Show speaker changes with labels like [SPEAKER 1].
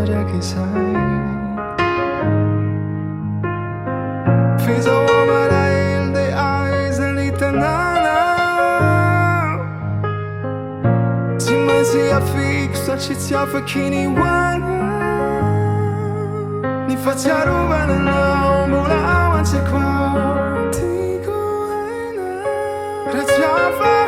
[SPEAKER 1] mandrakizay Fizahoa malahelo de aiza ny tanàna Tsy maintsy afiko satria tsy afaky nihoana Ny fahatsiarovana mbola ao an-tsaiko ao Tiako haina raha tsy afa